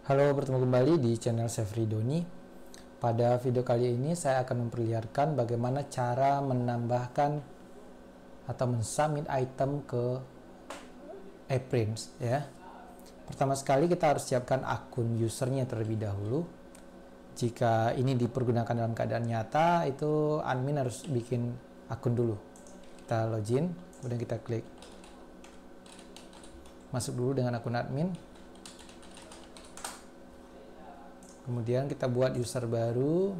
Halo, bertemu kembali di channel Sefri Doni. Pada video kali ini saya akan memperlihatkan bagaimana cara menambahkan atau mensubmit item ke ePrints ya. Pertama sekali kita harus siapkan akun usernya terlebih dahulu. Jika ini dipergunakan dalam keadaan nyata, itu admin harus bikin akun dulu. Kita login, kemudian kita klik masuk dulu dengan akun admin. Kemudian kita buat user baru,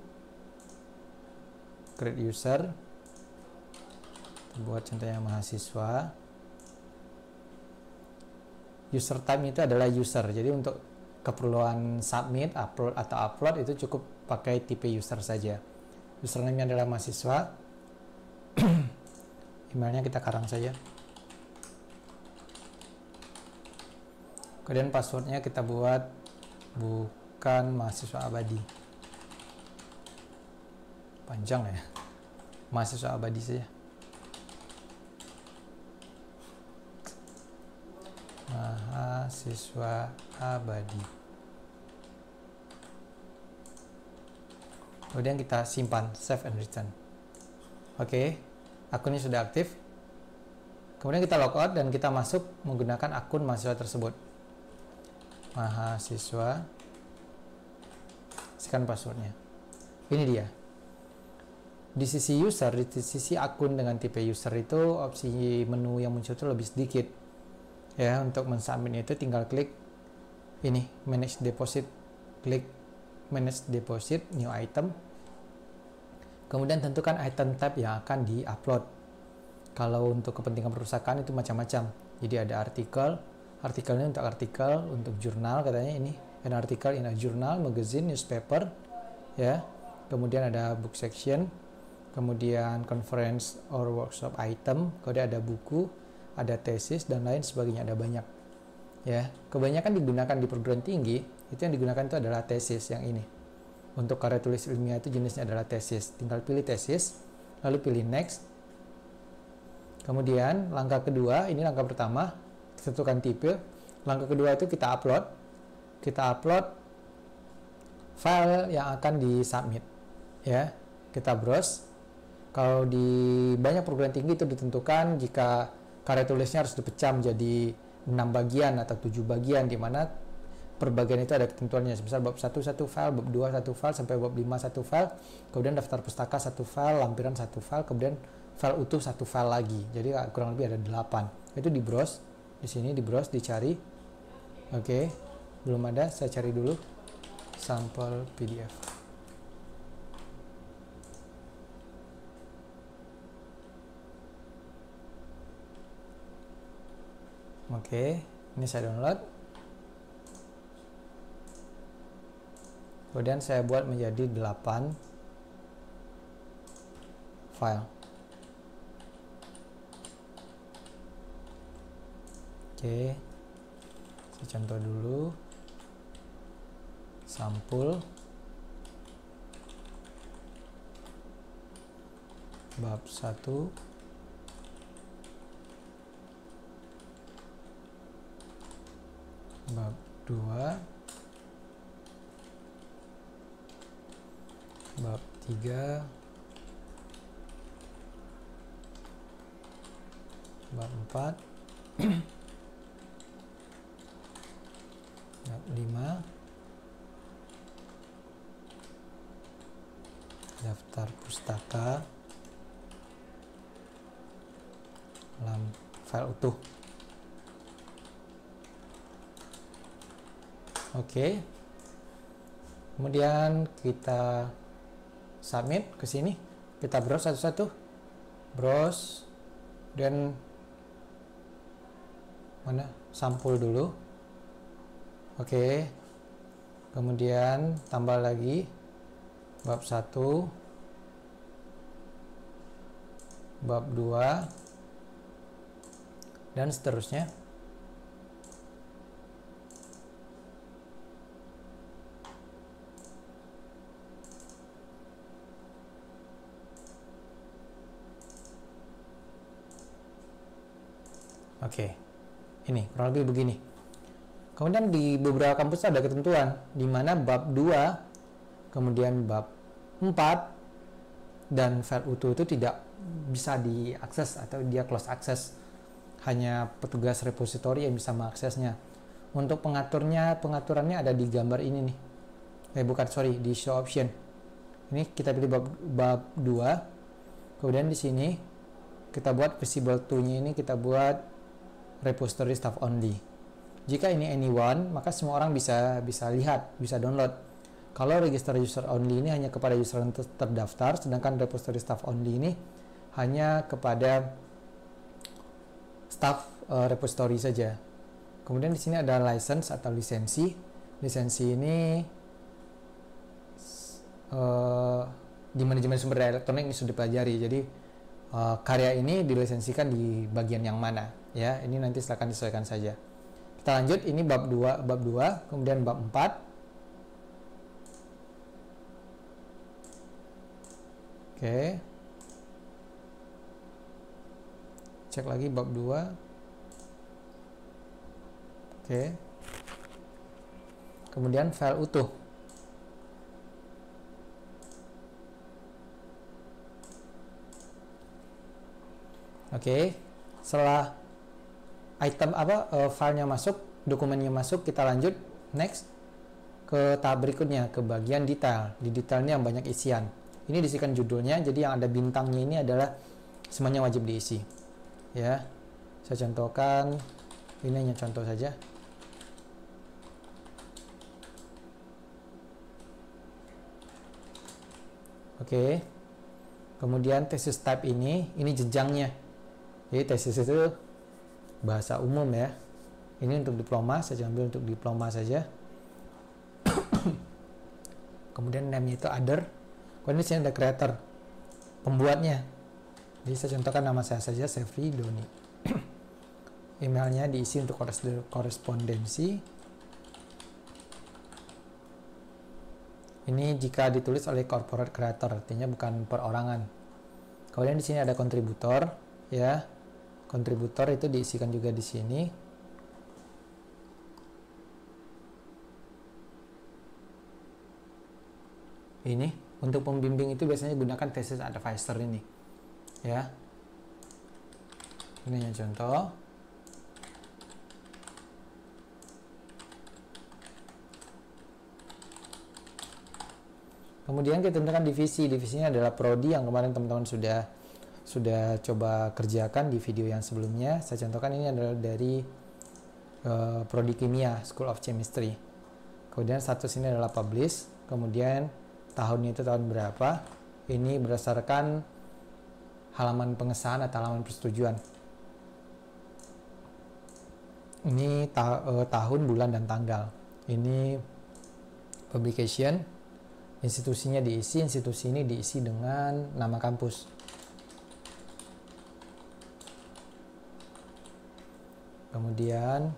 create user, kita buat contohnya mahasiswa. User type itu adalah user, jadi untuk keperluan submit, upload atau upload itu cukup pakai tipe user saja. Username adalah mahasiswa. Emailnya kita karang saja. Kemudian passwordnya kita buat bukan mahasiswa abadi, panjang ya, mahasiswa abadi saja, mahasiswa abadi. Kemudian kita simpan, save and return. Oke, akunnya sudah aktif. Kemudian kita logout dan kita masuk menggunakan akun mahasiswa tersebut. Mahasiswa, sekian passwordnya. Ini dia. Di sisi user, di sisi akun dengan tipe user itu opsi menu yang muncul itu lebih sedikit. Ya, untuk mensubmit itu tinggal klik ini, manage deposit, klik manage deposit, new item. Kemudian tentukan item type yang akan di-upload. Kalau untuk kepentingan perusahaan itu macam-macam. Jadi ada artikel, artikelnya untuk artikel, untuk jurnal katanya ini, an article in a journal, magazine, newspaper, ya. Kemudian ada book section, kemudian conference or workshop item, kemudian ada buku, ada tesis dan lain sebagainya, ada banyak. Ya, kebanyakan digunakan di perguruan tinggi, itu yang digunakan itu adalah tesis yang ini. Untuk karya tulis ilmiah itu jenisnya adalah tesis. Tinggal pilih tesis, lalu pilih next. Kemudian langkah kedua, ini langkah pertama, tentukan tipe. Langkah kedua itu kita upload file yang akan disubmit ya. Kita browse. Kalau di banyak perguruan tinggi itu ditentukan jika karya tulisnya harus dipecah menjadi 6 bagian atau 7 bagian, di mana per bagian itu ada ketentuannya. Misal bab 1 satu file, bab 2 satu file, sampai bab 5 satu file, kemudian daftar pustaka satu file, lampiran satu file, kemudian file utuh satu file lagi. Jadi kurang lebih ada 8. Itu di browse. Di sini di browse, dicari. Oke, belum ada, saya cari dulu sampel PDF. Oke, ini saya download. Kemudian saya buat menjadi 8 file. Oke, saya contoh dulu sampul bab 1, bab 2, bab 3, bab 4, bab 5, daftar pustaka, file utuh. Oke. Kemudian kita submit ke sini. Kita browse satu-satu. Browse dan mana? Sampul dulu. Oke. Kemudian tambah lagi bab 1, bab 2 dan seterusnya. Oke, ini kurang lebih begini. Kemudian di beberapa kampus ada ketentuan di mana bab 2, kemudian bab 4 dan file utuh itu tidak bisa diakses atau dia close access. Hanya petugas repositori yang bisa mengaksesnya. Untuk pengaturannya ada di gambar ini nih. Di show option. Ini kita pilih bab 2. Kemudian di sini kita buat visible to-nya ini kita buat repository staff only. Jika ini anyone, maka semua orang bisa lihat, bisa download. Kalau register user only ini hanya kepada user yang terdaftar, sedangkan repository staff only ini hanya kepada staff repository saja. Kemudian di sini ada license atau lisensi. Lisensi ini di manajemen sumber daya elektronik ini sudah dipelajari. Jadi karya ini dilisensikan di bagian yang mana, ya. Ini nanti silakan disesuaikan saja. Kita lanjut, ini bab 2, kemudian bab 4. Oke. Cek lagi bab 2. Oke. Kemudian file utuh. Oke. Setelah item filenya masuk, dokumennya masuk, kita lanjut next ke tahap berikutnya, ke bagian detail. Di detailnya yang banyak isian. Ini diisikan judulnya, jadi yang ada bintangnya ini adalah semuanya wajib diisi. Ya, saya contohkan, ini hanya contoh saja. Oke. Kemudian thesis type ini jenjangnya. Jadi tesis itu bahasa umum ya. Ini untuk diploma, saya ambil untuk diploma saja. Kemudian name-nya itu other. Kemudian di sini ada creator, pembuatnya. Jadi saya contohkan nama saya saja, Sefri Doni. Emailnya diisi untuk korespondensi. Ini jika ditulis oleh corporate creator, artinya bukan perorangan. Kemudian di sini ada kontributor, ya. Kontributor itu diisikan juga di sini. Ini untuk pembimbing itu biasanya gunakan thesis advisor ini, ya. Ini hanya contoh. Kemudian kita tentukan divisi. Divisinya adalah prodi yang kemarin teman-teman sudah coba kerjakan di video yang sebelumnya. Saya contohkan ini adalah dari prodi kimia, School of Chemistry. Kemudian status ini adalah publish. Kemudian tahunnya itu tahun berapa. Ini berdasarkan halaman pengesahan atau halaman persetujuan. Ini tahun, bulan, dan tanggal. Ini publication. Institusinya diisi, institusi ini diisi dengan nama kampus. Kemudian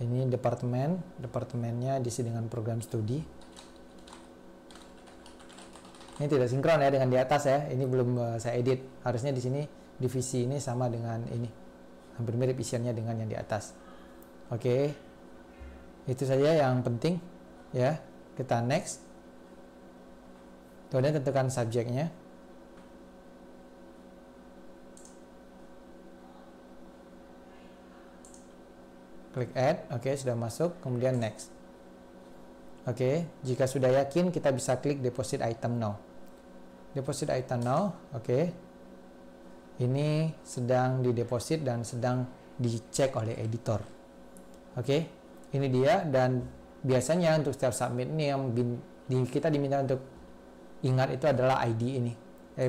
ini departemennya diisi dengan program studi. Ini tidak sinkron ya dengan di atas ya. Ini belum saya edit. Harusnya di sini divisi ini sama dengan ini. Hampir mirip isiannya dengan yang di atas. Oke. Itu saja yang penting ya. Kita next. Kemudian tentukan subjeknya. Klik add, oke, sudah masuk, kemudian next. Oke, jika sudah yakin kita bisa klik deposit item now. Deposit item now, oke. Ini sedang dideposit dan sedang dicek oleh editor. Oke, ini dia, dan biasanya untuk setiap submit ini yang kita diminta untuk ingat itu adalah ID ini,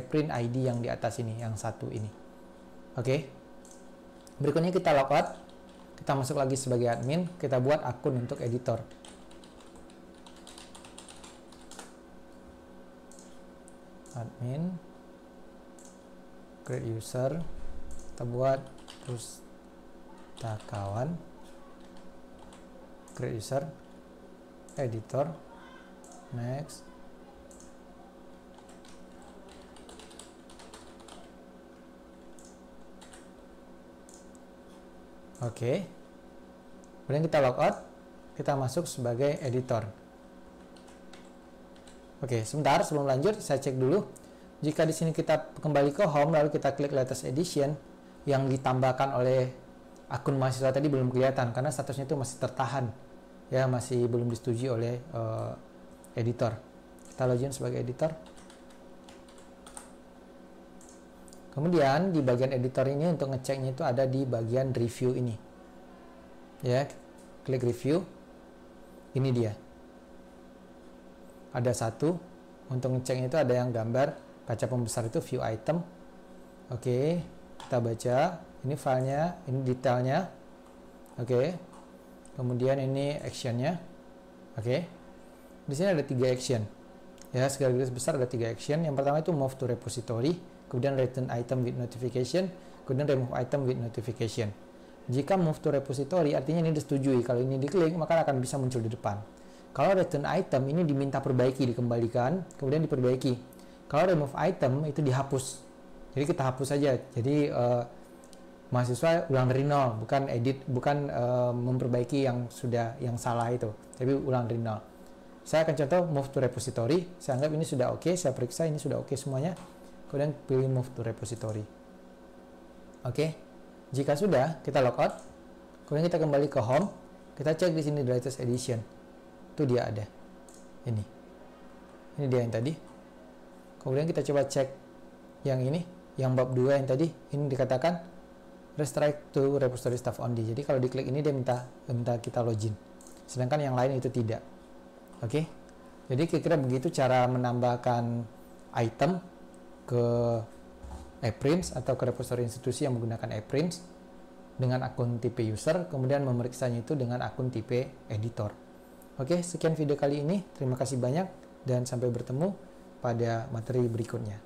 print ID yang di atas ini, yang satu ini. Oke. Berikutnya kita logout, kita masuk lagi sebagai admin, kita buat akun untuk editor. Admin, create user, kita buat pustakawan, create user, editor, next. Oke. Kemudian kita logout, kita masuk sebagai editor. Oke, sebentar sebelum lanjut saya cek dulu. Jika di sini kita kembali ke home lalu kita klik latest edition, yang ditambahkan oleh akun mahasiswa tadi belum kelihatan karena statusnya itu masih tertahan, ya, masih belum disetujui oleh editor. Kita login sebagai editor. Kemudian di bagian editor ini untuk ngeceknya itu ada di bagian review ini, ya, klik review. Ini dia, ada satu untuk ngeceknya itu ada yang gambar kaca pembesar itu view item. Oke, kita baca ini filenya, ini detailnya. Oke, kemudian ini actionnya. Oke, di sini ada 3 action, ya, segaris besar ada 3 action. Yang pertama itu move to repository, kemudian return item with notification, kemudian remove item with notification. Jika move to repository artinya ini disetujui, kalau ini diklik maka akan bisa muncul di depan. Kalau return item ini diminta perbaiki, dikembalikan, kemudian diperbaiki. Kalau remove item itu dihapus, jadi kita hapus saja. Jadi mahasiswa ulang dari nol, bukan edit, bukan memperbaiki yang salah itu, tapi ulang dari nol. Saya akan contoh move to repository. Saya anggap ini sudah oke, saya periksa ini sudah oke semuanya. Kemudian pilih move to repository. Oke. Jika sudah, kita logout. Kemudian kita kembali ke home. Kita cek di sini latest edition. Itu dia ada. Ini. Ini dia yang tadi. Kemudian kita coba cek yang ini, yang bab 2 yang tadi. Ini dikatakan restrict to repository staff only. Jadi kalau diklik ini dia minta kita login. Sedangkan yang lain itu tidak. Oke. Jadi kira-kira begitu cara menambahkan item ke ePrims atau ke repository institusi yang menggunakan ePrims dengan akun tipe user, kemudian memeriksanya itu dengan akun tipe editor. Oke, sekian video kali ini. Terima kasih banyak dan sampai bertemu pada materi berikutnya.